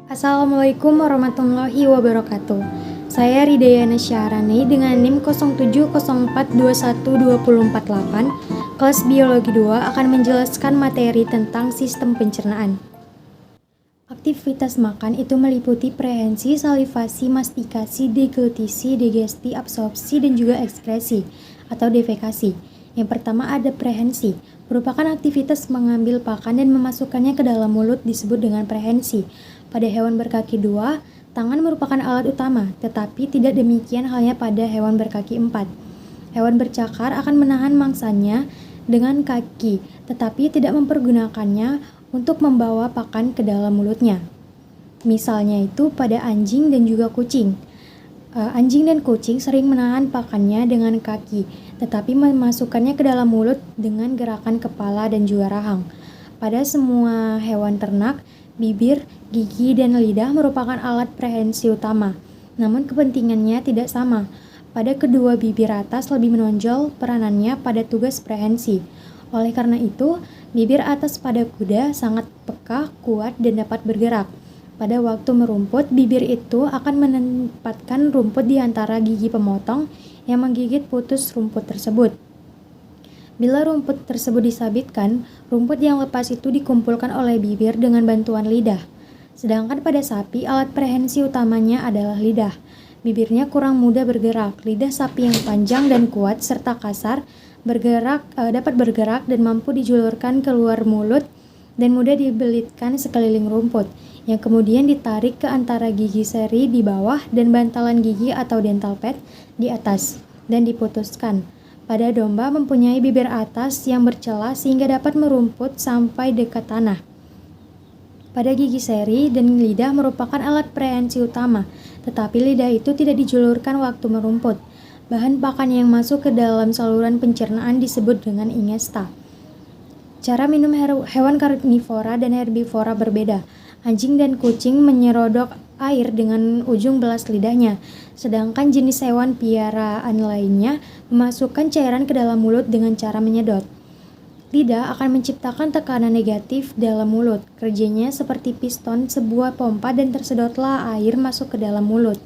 Assalamualaikum warahmatullahi wabarakatuh. Saya Ridayana Syahrani dengan NIM 0704212048, kelas Biologi 2 akan menjelaskan materi tentang sistem pencernaan. Aktivitas makan itu meliputi prehensi, salivasi, mastikasi, deglutisi, digesti, absorpsi, dan juga ekskresi atau defekasi. Yang pertama ada prehensi, merupakan aktivitas mengambil pakan dan memasukkannya ke dalam mulut disebut dengan prehensi. Pada hewan berkaki 2, tangan merupakan alat utama, tetapi tidak demikian halnya pada hewan berkaki 4. Hewan bercakar akan menahan mangsanya dengan kaki, tetapi tidak mempergunakannya untuk membawa pakan ke dalam mulutnya. Misalnya itu pada anjing dan juga kucing. Anjing dan kucing sering menahan pakannya dengan kaki, tetapi memasukkannya ke dalam mulut dengan gerakan kepala dan juga rahang. Pada semua hewan ternak, bibir, gigi, dan lidah merupakan alat prehensi utama, namun kepentingannya tidak sama. Pada kedua bibir atas lebih menonjol peranannya pada tugas prehensi. Oleh karena itu, bibir atas pada kuda sangat peka, kuat, dan dapat bergerak. Pada waktu merumput, bibir itu akan menempatkan rumput di antara gigi pemotong yang menggigit putus rumput tersebut. Bila rumput tersebut disabitkan, rumput yang lepas itu dikumpulkan oleh bibir dengan bantuan lidah. Sedangkan pada sapi, alat prehensi utamanya adalah lidah. Bibirnya kurang mudah bergerak. Lidah sapi yang panjang dan kuat serta kasar dapat bergerak dan mampu dijulurkan keluar mulut dan mudah dibelitkan sekeliling rumput, yang kemudian ditarik ke antara gigi seri di bawah dan bantalan gigi atau dental pad di atas dan diputuskan. Pada domba mempunyai bibir atas yang bercelah sehingga dapat merumput sampai dekat tanah. Pada gigi seri dan lidah merupakan alat prehensi utama, tetapi lidah itu tidak dijulurkan waktu merumput. Bahan pakan yang masuk ke dalam saluran pencernaan disebut dengan ingesta. Cara minum hewan karnivora dan herbivora berbeda. Anjing dan kucing menyerodok air dengan ujung belas lidahnya, sedangkan jenis hewan piaraan lainnya memasukkan cairan ke dalam mulut dengan cara menyedot. Lidah akan menciptakan tekanan negatif dalam mulut. Kerjanya seperti piston sebuah pompa dan tersedotlah air masuk ke dalam mulut.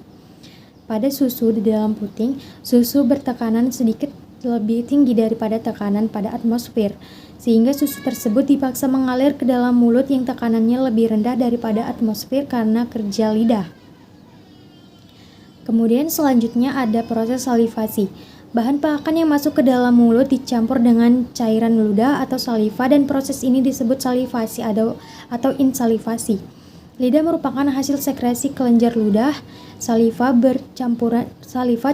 Pada susu di dalam puting, susu bertekanan sedikit lebih tinggi daripada tekanan pada atmosfer, sehingga susu tersebut dipaksa mengalir ke dalam mulut yang tekanannya lebih rendah daripada atmosfer karena kerja lidah. Kemudian selanjutnya ada proses salivasi. Bahan pakan yang masuk ke dalam mulut dicampur dengan cairan ludah atau saliva dan proses ini disebut salivasi atau insalivasi. Lidah merupakan hasil sekresi kelenjar ludah. Saliva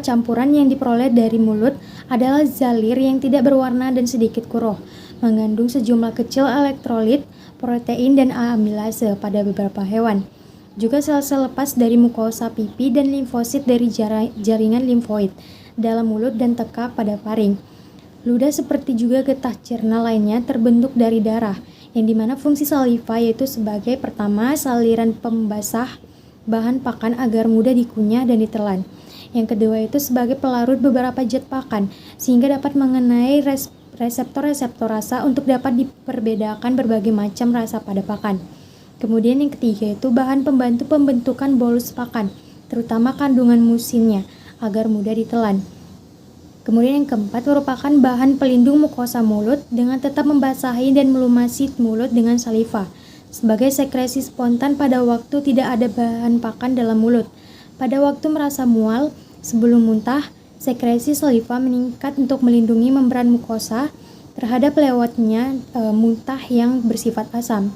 campuran yang diperoleh dari mulut adalah zalir yang tidak berwarna dan sedikit keruh, mengandung sejumlah kecil elektrolit, protein, dan amilase pada beberapa hewan. Juga sel-sel lepas dari mukosa pipi dan limfosit dari jaringan limfoid dalam mulut dan teka pada faring. Ludah seperti juga getah cerna lainnya terbentuk dari darah, yang dimana fungsi saliva yaitu sebagai pertama saliran pembasah bahan pakan agar mudah dikunyah dan ditelan. Yang kedua itu sebagai pelarut beberapa zat pakan sehingga dapat mengenai reseptor-reseptor rasa untuk dapat diperbedakan berbagai macam rasa pada pakan. Kemudian yang ketiga itu bahan pembantu pembentukan bolus pakan, terutama kandungan musinnya agar mudah ditelan. Kemudian yang keempat merupakan bahan pelindung mukosa mulut dengan tetap membasahi dan melumasi mulut dengan saliva sebagai sekresi spontan pada waktu tidak ada bahan pakan dalam mulut. Pada waktu merasa mual sebelum muntah, sekresi saliva meningkat untuk melindungi membran mukosa terhadap lewatnya muntah yang bersifat asam.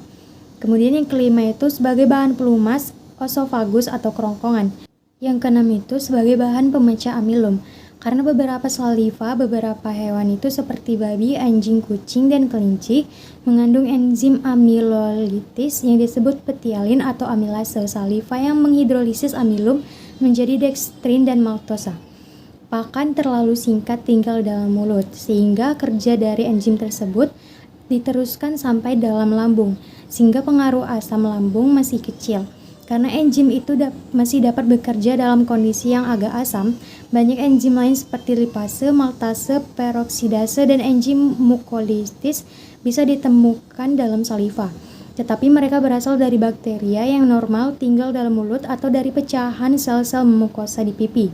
Kemudian yang kelima itu sebagai bahan pelumas osofagus atau kerongkongan. Yang keenam itu sebagai bahan pemecah amilum. Karena beberapa saliva beberapa hewan itu seperti babi, anjing, kucing, dan kelinci mengandung enzim amilolitis yang disebut petialin atau amilase saliva yang menghidrolisis amilum menjadi dekstrin dan maltosa. Pakan terlalu singkat tinggal dalam mulut sehingga kerja dari enzim tersebut diteruskan sampai dalam lambung sehingga pengaruh asam lambung masih kecil. Karena enzim itu masih dapat bekerja dalam kondisi yang agak asam, banyak enzim lain seperti lipase, maltase, peroksidase, dan enzim mukolitis bisa ditemukan dalam saliva. tetapi mereka berasal dari bakteria yang normal tinggal dalam mulut atau dari pecahan sel-sel mukosa di pipi.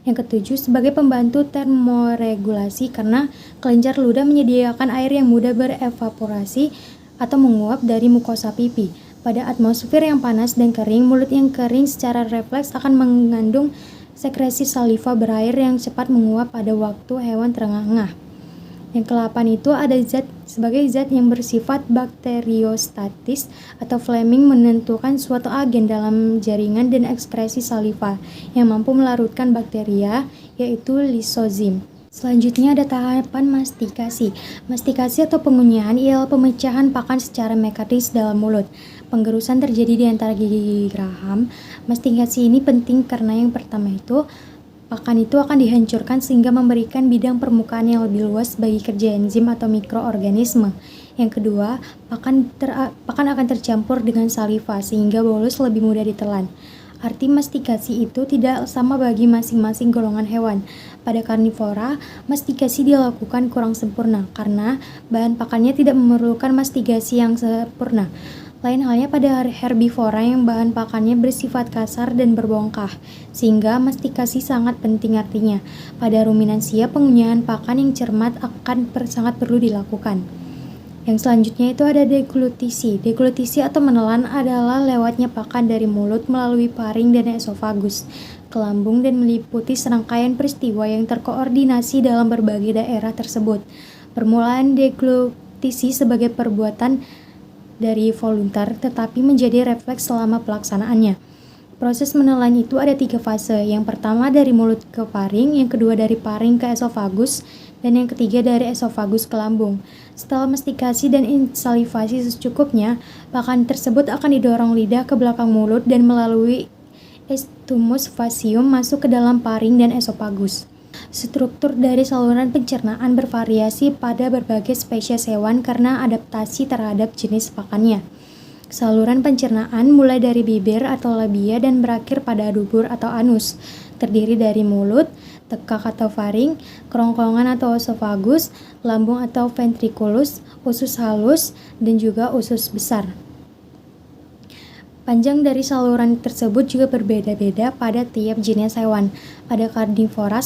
Yang ketujuh, sebagai pembantu termoregulasi karena kelenjar ludah menyediakan air yang mudah berevaporasi atau menguap dari mukosa pipi. Pada atmosfer yang panas dan kering, mulut yang kering secara refleks akan mengandung sekresi saliva berair yang cepat menguap pada waktu hewan terengah-engah. Yang ke-8 itu ada sebagai zat yang bersifat bakteriostatis atau Fleming menentukan suatu agen dalam jaringan dan ekskresi saliva yang mampu melarutkan bakteria, yaitu lisozim. Selanjutnya ada tahapan mastikasi. Mastikasi atau pengunyahan ialah pemecahan pakan secara mekanis dalam mulut. Penggerusan terjadi di antara gigi geraham. Mastikasi ini penting karena yang pertama itu pakan itu akan dihancurkan sehingga memberikan bidang permukaan yang lebih luas bagi kerja enzim atau mikroorganisme. Yang kedua, pakan akan tercampur dengan saliva sehingga bolus lebih mudah ditelan. Arti mastikasi itu tidak sama bagi masing-masing golongan hewan. Pada karnivora, mastikasi dilakukan kurang sempurna karena bahan pakannya tidak memerlukan mastikasi yang sempurna. Lain halnya pada herbivora yang bahan pakannya bersifat kasar dan berbongkah, sehingga mastikasi sangat penting artinya. Pada ruminansia, pengunyahan pakan yang cermat sangat perlu dilakukan. Yang selanjutnya itu ada deglutisi. Deglutisi atau menelan adalah lewatnya pakan dari mulut melalui paring dan esofagus ke lambung dan meliputi serangkaian peristiwa yang terkoordinasi dalam berbagai daerah tersebut. Permulaan deglutisi sebagai perbuatan dari voluntar tetapi menjadi refleks selama pelaksanaannya. Proses menelan itu ada 3 fase. Yang pertama dari mulut ke paring, yang kedua dari paring ke esofagus, dan yang ketiga dari esofagus ke lambung. Setelah mastikasi dan insalivasi secukupnya, pakan tersebut akan didorong lidah ke belakang mulut dan melalui estumus facium masuk ke dalam paring dan esofagus. Struktur dari saluran pencernaan bervariasi pada berbagai spesies hewan karena adaptasi terhadap jenis pakannya. Saluran pencernaan mulai dari bibir atau labia dan berakhir pada dubur atau anus, terdiri dari mulut, tekak atau faring, kerongkongan atau esofagus, lambung atau ventriculus, usus halus, dan juga usus besar. Panjang dari saluran tersebut juga berbeda-beda pada tiap jenis hewan. Pada karnivora,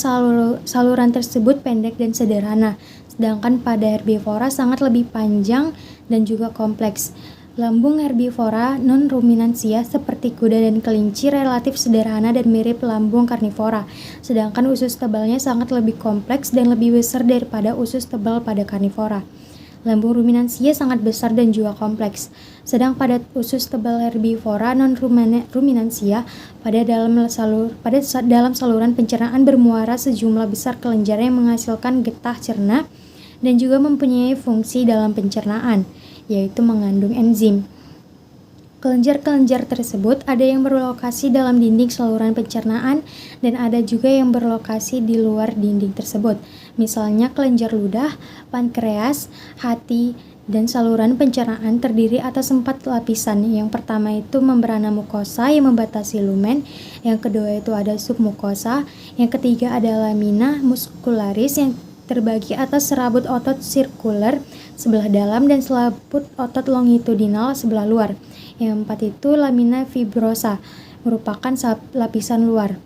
saluran tersebut pendek dan sederhana, sedangkan pada herbivora sangat lebih panjang dan juga kompleks. Lambung herbivora non-ruminansia seperti kuda dan kelinci relatif sederhana dan mirip lambung karnivora, sedangkan usus tebalnya sangat lebih kompleks dan lebih besar daripada usus tebal pada karnivora. Lambung ruminansia sangat besar dan juga kompleks. Sedang pada usus tebal herbivora non-ruminansia, pada dalam saluran pencernaan bermuara sejumlah besar kelenjar yang menghasilkan getah cerna dan juga mempunyai fungsi dalam pencernaan, yaitu mengandung enzim. Kelenjar-kelenjar tersebut ada yang berlokasi dalam dinding saluran pencernaan dan ada juga yang berlokasi di luar dinding tersebut. Misalnya kelenjar ludah, pankreas, hati, dan saluran pencernaan terdiri atas 4 lapisan. Yang pertama itu membrana mukosa yang membatasi lumen, yang kedua itu ada submukosa, yang ketiga ada lamina muscularis yang terbagi atas serabut otot sirkuler sebelah dalam dan serabut otot longitudinal sebelah luar. Yang 4 itu lamina fibrosa, merupakan lapisan luar.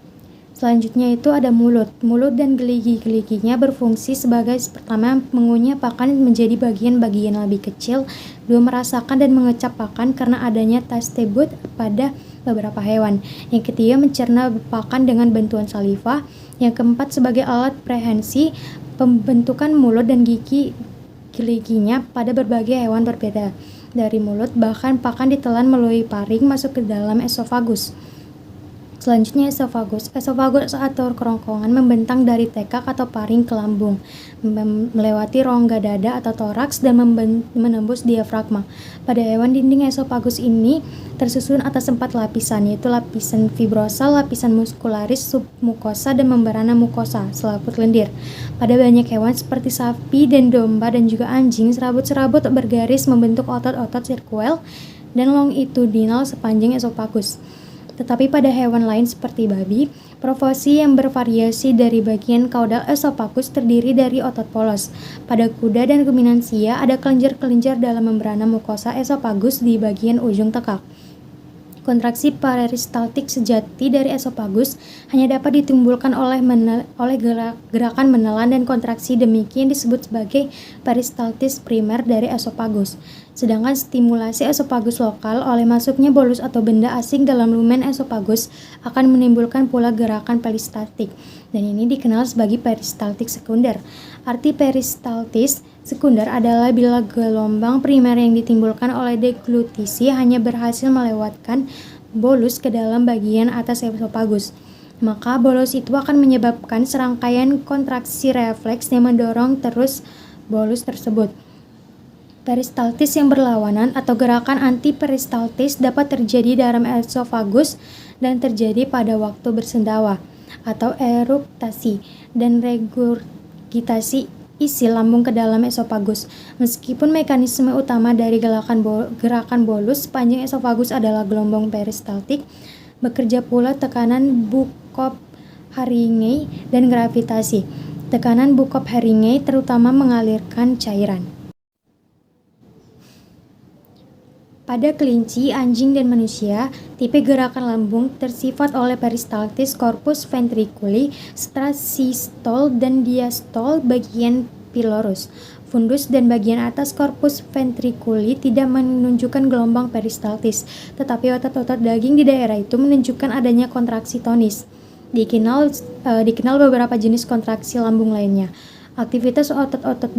Selanjutnya itu ada mulut. Mulut dan geligi-geliginya berfungsi sebagai pertama mengunyah pakan menjadi bagian-bagian lebih kecil, dua merasakan dan mengecap pakan karena adanya taste bud pada beberapa hewan. Yang ketiga mencerna pakan dengan bantuan saliva. Yang keempat sebagai alat prehensi pembentukan mulut dan gigi-geliginya pada berbagai hewan berbeda. Dari mulut, bahkan pakan ditelan melalui paring masuk ke dalam esofagus. Selanjutnya esofagus. Esofagus atau kerongkongan membentang dari tekak atau paring ke lambung, melewati rongga dada atau toraks dan menembus diafragma. Pada hewan dinding esofagus ini tersusun atas 4 lapisan, yaitu lapisan fibrosa, lapisan muscularis, submukosa, dan membrana mukosa, selaput lendir. Pada banyak hewan seperti sapi dan domba dan juga anjing, serabut-serabut bergaris membentuk otot-otot sirkuel dan longitudinal sepanjang esofagus. Tetapi pada hewan lain seperti babi, profosi yang bervariasi dari bagian kaudal esofagus terdiri dari otot polos. Pada kuda dan ruminansia ada kelenjar-kelenjar dalam membrana mukosa esofagus di bagian ujung tekak. Kontraksi peristaltik sejati dari esofagus hanya dapat ditimbulkan oleh gerakan menelan, dan kontraksi demikian disebut sebagai peristaltis primer dari esofagus. Sedangkan stimulasi esofagus lokal oleh masuknya bolus atau benda asing dalam lumen esofagus akan menimbulkan pula gerakan peristaltik, dan ini dikenal sebagai peristaltik sekunder. Arti peristaltis sekunder adalah bila gelombang primer yang ditimbulkan oleh deglutisi hanya berhasil melewatkan bolus ke dalam bagian atas esofagus, maka bolus itu akan menyebabkan serangkaian kontraksi refleks yang mendorong terus bolus tersebut. Peristaltis yang berlawanan atau gerakan antiperistaltis dapat terjadi dalam esofagus dan terjadi pada waktu bersendawa atau eruktasi dan regurgitasi isi lambung ke dalam esofagus. Meskipun mekanisme utama dari gerakan bolus sepanjang esofagus adalah gelombang peristaltik, bekerja pula tekanan Bukov-Haringey dan gravitasi. Tekanan Bukov-Haringey terutama mengalirkan cairan. Pada kelinci, anjing, dan manusia, tipe gerakan lambung tersifat oleh peristaltis corpus ventriculi, strasistol dan diastol bagian pylorus. Fundus dan bagian atas corpus ventriculi tidak menunjukkan gelombang peristaltis, tetapi otot-otot daging di daerah itu menunjukkan adanya kontraksi tonis. Dikenal beberapa jenis kontraksi lambung lainnya. Aktivitas otot-otot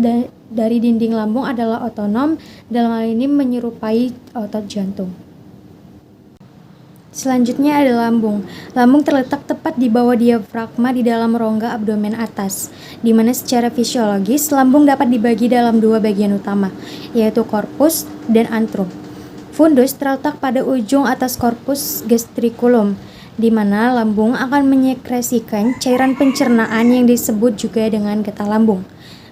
dari dinding lambung adalah otonom, dalam hal ini menyerupai otot jantung. Selanjutnya ada lambung. Lambung terletak tepat di bawah diafragma di dalam rongga abdomen atas, di mana secara fisiologis lambung dapat dibagi dalam dua bagian utama, yaitu korpus dan antrum. Fundus terletak pada ujung atas korpus gastriculum, di mana lambung akan menyekresikan cairan pencernaan yang disebut juga dengan getah lambung.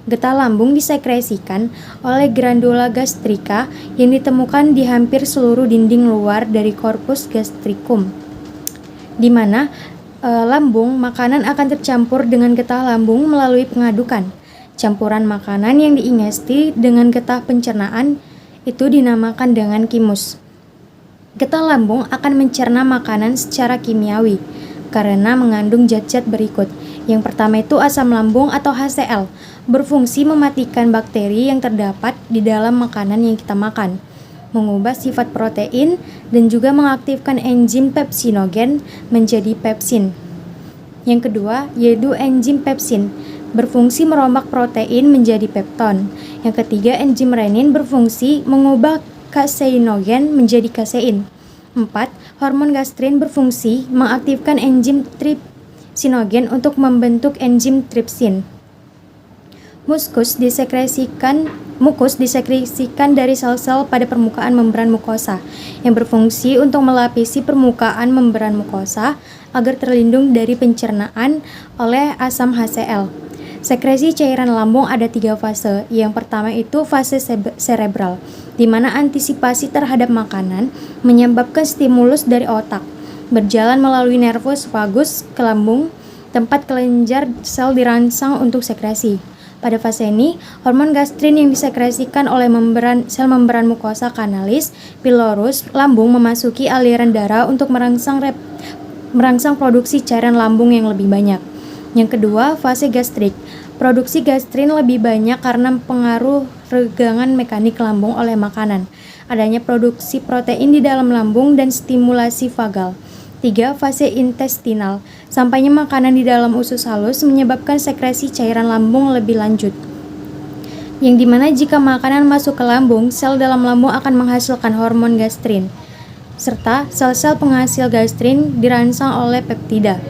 Getah lambung disekresikan oleh glandula gastrika yang ditemukan di hampir seluruh dinding luar dari korpus gastricum, di mana lambung makanan akan tercampur dengan getah lambung melalui pengadukan. Campuran makanan yang diingesti dengan getah pencernaan itu dinamakan dengan kimus. Getah lambung akan mencerna makanan secara kimiawi karena mengandung zat-zat berikut. Yang pertama itu asam lambung atau HCl, berfungsi mematikan bakteri yang terdapat di dalam makanan yang kita makan, mengubah sifat protein, dan juga mengaktifkan enzim pepsinogen menjadi pepsin. Yang kedua yaitu enzim pepsin, berfungsi merombak protein menjadi pepton. Yang ketiga enzim renin, berfungsi mengubah kaseinogen menjadi kasein. 4. Hormon gastrin, berfungsi mengaktifkan enzim trypsinogen untuk membentuk enzim trypsin. Mukus disekresikan dari sel-sel pada permukaan membran mukosa yang berfungsi untuk melapisi permukaan membran mukosa agar terlindung dari pencernaan oleh asam HCl. Sekresi cairan lambung ada 3 fase. Yang pertama itu fase cerebral, di mana antisipasi terhadap makanan menyebabkan stimulus dari otak, berjalan melalui nervus vagus ke lambung, tempat kelenjar sel dirangsang untuk sekresi. Pada fase ini, hormon gastrin yang disekresikan oleh sel membran mukosa kanalis pylorus lambung memasuki aliran darah untuk merangsang produksi cairan lambung yang lebih banyak. Yang kedua, fase gastrik. Produksi gastrin lebih banyak karena pengaruh regangan mekanik lambung oleh makanan, adanya produksi protein di dalam lambung, dan stimulasi vagal. 3. Fase intestinal. Sampainya makanan di dalam usus halus menyebabkan sekresi cairan lambung lebih lanjut, yang dimana jika makanan masuk ke lambung, sel dalam lambung akan menghasilkan hormon gastrin, serta sel-sel penghasil gastrin dirangsang oleh peptida.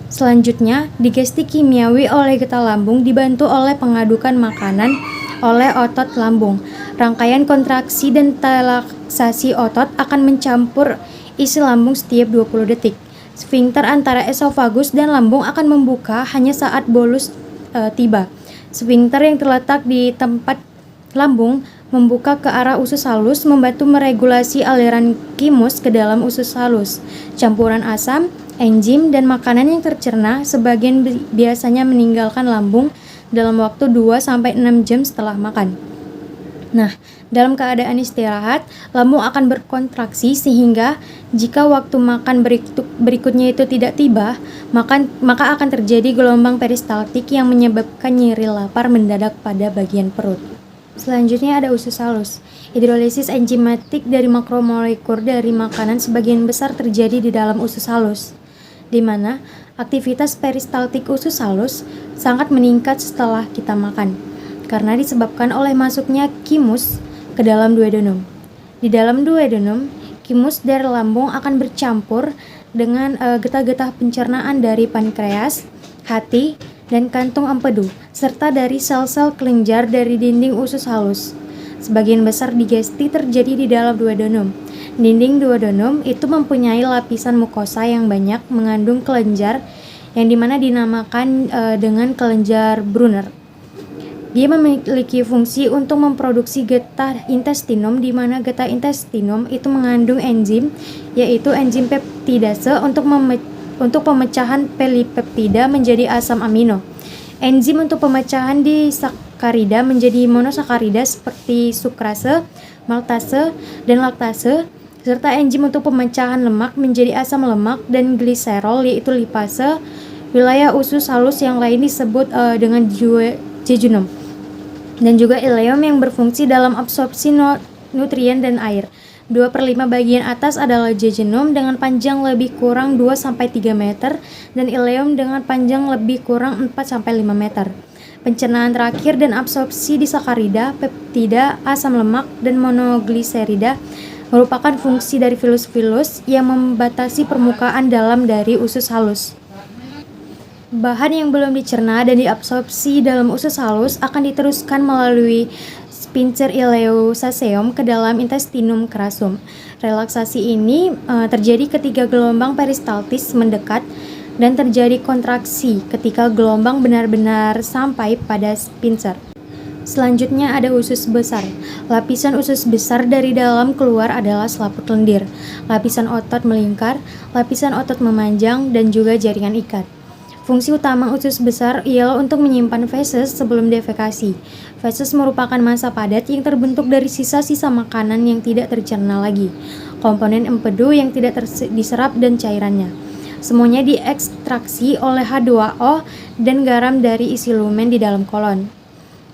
Selanjutnya, digesti kimiawi oleh getah lambung dibantu oleh pengadukan makanan oleh otot lambung. Rangkaian kontraksi dan relaksasi otot akan mencampur isi lambung setiap 20 detik. Sfinkter antara esofagus dan lambung akan membuka hanya saat bolus tiba. Sfinkter yang terletak di tempat lambung membuka ke arah usus halus, membantu meregulasi aliran kimus ke dalam usus halus. Campuran asam, enzim, dan makanan yang tercerna sebagian biasanya meninggalkan lambung dalam waktu 2-6 jam setelah makan. Nah, dalam keadaan istirahat, lambung akan berkontraksi sehingga jika waktu makan berikutnya itu tidak tiba, maka akan terjadi gelombang peristaltik yang menyebabkan nyeri lapar mendadak pada bagian perut. Selanjutnya ada usus halus. Hidrolisis enzimatik dari makromolekul dari makanan sebagian besar terjadi di dalam usus halus, di mana aktivitas peristaltik usus halus sangat meningkat setelah kita makan, karena disebabkan oleh masuknya kimus ke dalam duodenum. Di dalam duodenum, kimus dari lambung akan bercampur dengan getah-getah pencernaan dari pankreas, hati, dan kantung empedu, serta dari sel-sel kelenjar dari dinding usus halus. Sebagian besar digesti terjadi di dalam duodenum. Dinding duodenum itu mempunyai lapisan mukosa yang banyak mengandung kelenjar yang dimana dinamakan dengan kelenjar Brunner. Dia memiliki fungsi untuk memproduksi getah intestinum, di mana getah intestinum itu mengandung enzim, yaitu enzim peptidase untuk pemecahan polipeptida menjadi asam amino. Enzim untuk pemecahan disakarida menjadi monosakarida seperti sukrase, maltase, dan laktase, serta enzim untuk pemecahan lemak menjadi asam lemak dan gliserol yaitu lipase. Wilayah usus halus yang lain disebut dengan jejunum, dan juga ileum yang berfungsi dalam absorpsi nutrien dan air. 2/5 bagian atas adalah jejunum dengan panjang lebih kurang 2-3 meter dan ileum dengan panjang lebih kurang 4-5 meter. Pencernaan terakhir dan absorpsi disakarida, peptida, asam lemak, dan monogliserida merupakan fungsi dari filus-filus yang membatasi permukaan dalam dari usus halus. Bahan yang belum dicerna dan diabsorpsi dalam usus halus akan diteruskan melalui sphincter ileosaceum ke dalam intestinum crassum. Relaksasi ini terjadi ketika gelombang peristaltis mendekat dan terjadi kontraksi ketika gelombang benar-benar sampai pada sphincter. Selanjutnya ada usus besar. Lapisan usus besar dari dalam keluar adalah selaput lendir, lapisan otot melingkar, lapisan otot memanjang, dan juga jaringan ikat. Fungsi utama usus besar ialah untuk menyimpan feses sebelum defekasi. Feses merupakan massa padat yang terbentuk dari sisa-sisa makanan yang tidak tercerna lagi, komponen empedu yang tidak diserap dan cairannya. Semuanya diekstraksi oleh H2O dan garam dari isi lumen di dalam kolon.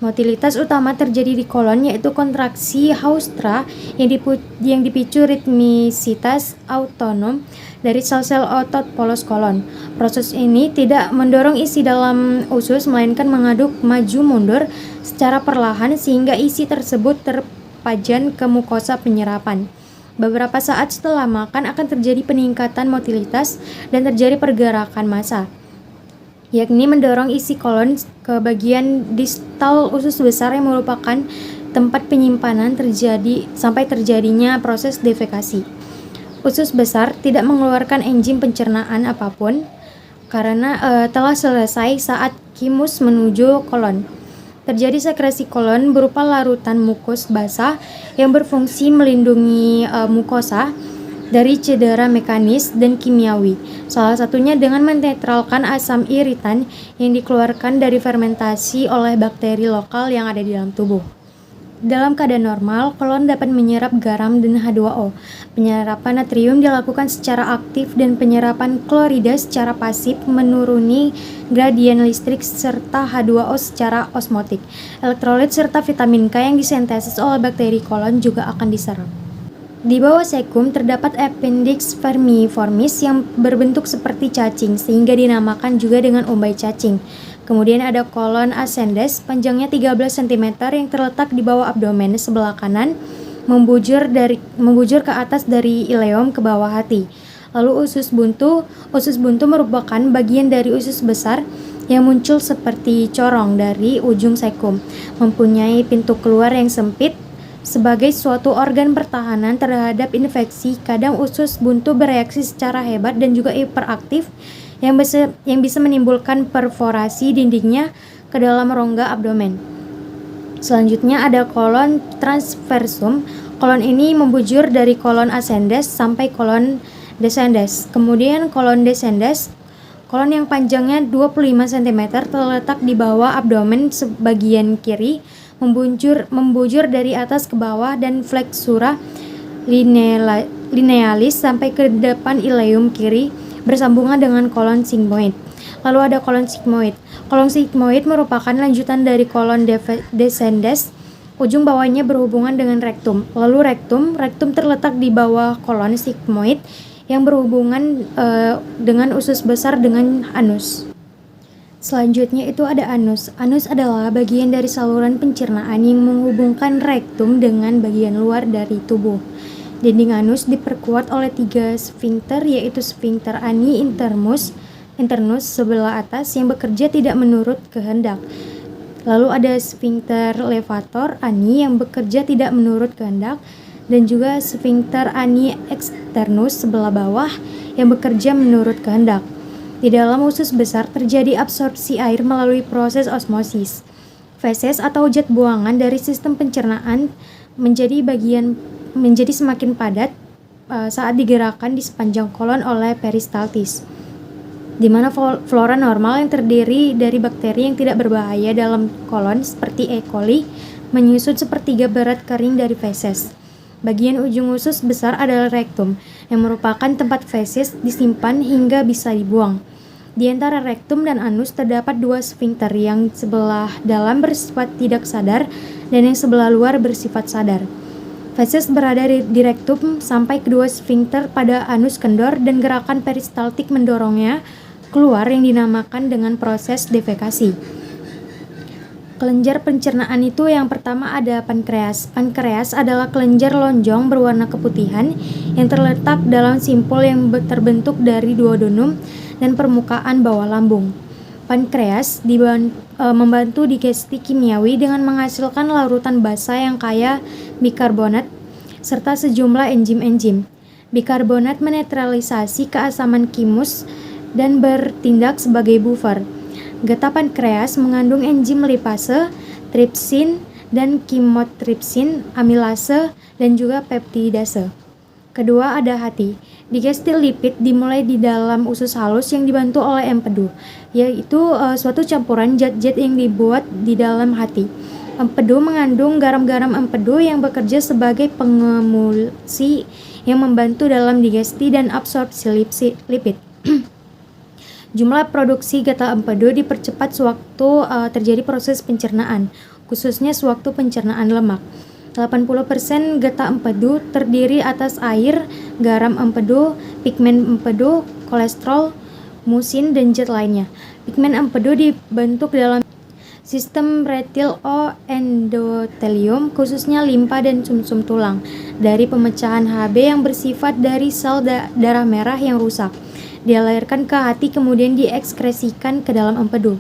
Motilitas utama terjadi di kolon yaitu kontraksi haustra yang dipicu ritmisitas autonom dari sel-sel otot polos kolon. Proses ini tidak mendorong isi dalam usus melainkan mengaduk maju mundur secara perlahan sehingga isi tersebut terpajan ke mukosa penyerapan. Beberapa saat setelah makan akan terjadi peningkatan motilitas dan terjadi pergerakan massa, yakni mendorong isi kolon ke bagian distal usus besar yang merupakan tempat penyimpanan sampai terjadinya proses defekasi. Usus besar tidak mengeluarkan enzim pencernaan apapun karena telah selesai saat kimus menuju kolon. Terjadi sekresi kolon berupa larutan mukus basah yang berfungsi melindungi mukosa dari cedera mekanis dan kimiawi, salah satunya dengan menetralkan asam iritan yang dikeluarkan dari fermentasi oleh bakteri lokal yang ada di dalam tubuh. Dalam keadaan normal, kolon dapat menyerap garam dan H2O. Penyerapan natrium dilakukan secara aktif dan penyerapan klorida secara pasif menuruni gradien listrik serta H2O secara osmotik. Elektrolit serta vitamin K yang disintesis oleh bakteri kolon juga akan diserap. Di bawah sekum terdapat appendix vermiformis yang berbentuk seperti cacing sehingga dinamakan juga dengan umbai cacing. Kemudian ada kolon ascendens panjangnya 13 cm yang terletak di bawah abdomen sebelah kanan, membujur ke atas dari ileum ke bawah hati. Lalu usus buntu merupakan bagian dari usus besar yang muncul seperti corong dari ujung sekum, mempunyai pintu keluar yang sempit. Sebagai suatu organ pertahanan terhadap infeksi, kadang usus buntu bereaksi secara hebat dan juga hiperaktif yang bisa menimbulkan perforasi dindingnya ke dalam rongga abdomen. Selanjutnya ada kolon transversum. Kolon ini membujur dari kolon ascendens sampai kolon descendens. Kemudian kolon descendens, kolon yang panjangnya 25 cm terletak di bawah abdomen sebagian kiri, membujur dari atas ke bawah dan flexura linealis sampai ke depan ileum kiri bersambungan dengan kolon sigmoid. Lalu ada kolon sigmoid. Kolon sigmoid merupakan lanjutan dari kolon descendens. Ujung bawahnya berhubungan dengan rektum. Lalu rektum terletak di bawah kolon sigmoid yang berhubungan dengan usus besar dengan anus. Selanjutnya itu ada anus. Anus adalah bagian dari saluran pencernaan yang menghubungkan rektum dengan bagian luar dari tubuh. Dinding anus diperkuat oleh 3 sfinkter, yaitu sfinkter ani internus sebelah atas yang bekerja tidak menurut kehendak. Lalu ada sfinkter levator ani yang bekerja tidak menurut kehendak, dan juga sfinkter ani externus sebelah bawah yang bekerja menurut kehendak. Di dalam usus besar terjadi absorpsi air melalui proses osmosis. Feses atau zat buangan dari sistem pencernaan menjadi semakin padat saat digerakkan di sepanjang kolon oleh peristaltis, di mana flora normal yang terdiri dari bakteri yang tidak berbahaya dalam kolon seperti E. coli menyusut sepertiga berat kering dari feses. Bagian ujung usus besar adalah rektum, yang merupakan tempat feses disimpan hingga bisa dibuang. Di antara rektum dan anus terdapat 2 sfinkter, yang sebelah dalam bersifat tidak sadar dan yang sebelah luar bersifat sadar. Feses berada di rektum sampai kedua sfinkter pada anus kendor dan gerakan peristaltik mendorongnya keluar yang dinamakan dengan proses defekasi. Kelenjar pencernaan itu yang pertama ada pankreas. Pankreas adalah kelenjar lonjong berwarna keputihan yang terletak dalam simpul yang terbentuk dari duodenum dan permukaan bawah lambung. Pankreas membantu digesti kimiawi dengan menghasilkan larutan basa yang kaya bikarbonat serta sejumlah enzim-enzim. Bikarbonat menetralisasi keasaman kimus dan bertindak sebagai buffer. Getah pankreas mengandung enzim lipase, tripsin, dan chymotrypsin, amilase, dan juga peptidase. Kedua ada hati. Digesti lipid dimulai di dalam usus halus yang dibantu oleh empedu, yaitu suatu campuran zat-zat yang dibuat di dalam hati. Empedu mengandung garam-garam empedu yang bekerja sebagai pengemulsi yang membantu dalam digesti dan absorpsi lipid. Jumlah produksi getah empedu dipercepat sewaktu terjadi proses pencernaan, khususnya sewaktu pencernaan lemak. 80% getah empedu terdiri atas air, garam empedu, pigmen empedu, kolesterol, musin, dan zat lainnya. Pigmen empedu dibentuk dalam sistem retinoendotelium, khususnya limpa dan sumsum tulang, dari pemecahan Hb yang bersifat dari sel darah merah yang rusak. Dialirkan ke hati kemudian diekskresikan ke dalam empedu.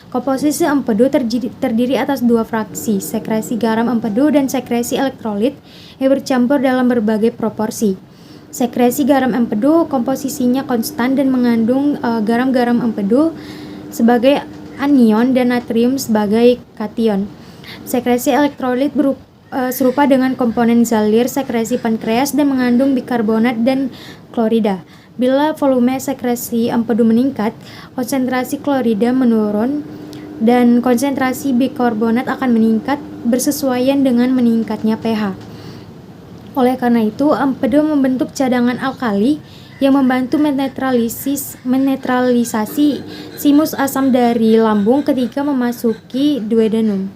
Komposisi empedu terdiri atas 2 fraksi, sekresi garam empedu dan sekresi elektrolit yang bercampur dalam berbagai proporsi. Sekresi garam empedu komposisinya konstan dan mengandung garam-garam empedu sebagai anion dan natrium sebagai kation. Sekresi elektrolit serupa dengan komponen zalir sekresi pankreas dan mengandung bikarbonat dan klorida. Bila volume sekresi empedu meningkat, konsentrasi klorida menurun dan konsentrasi bikarbonat akan meningkat bersesuaian dengan meningkatnya pH. Oleh karena itu, empedu membentuk cadangan alkali yang membantu menetralisasi sinus asam dari lambung ketika memasuki duodenum.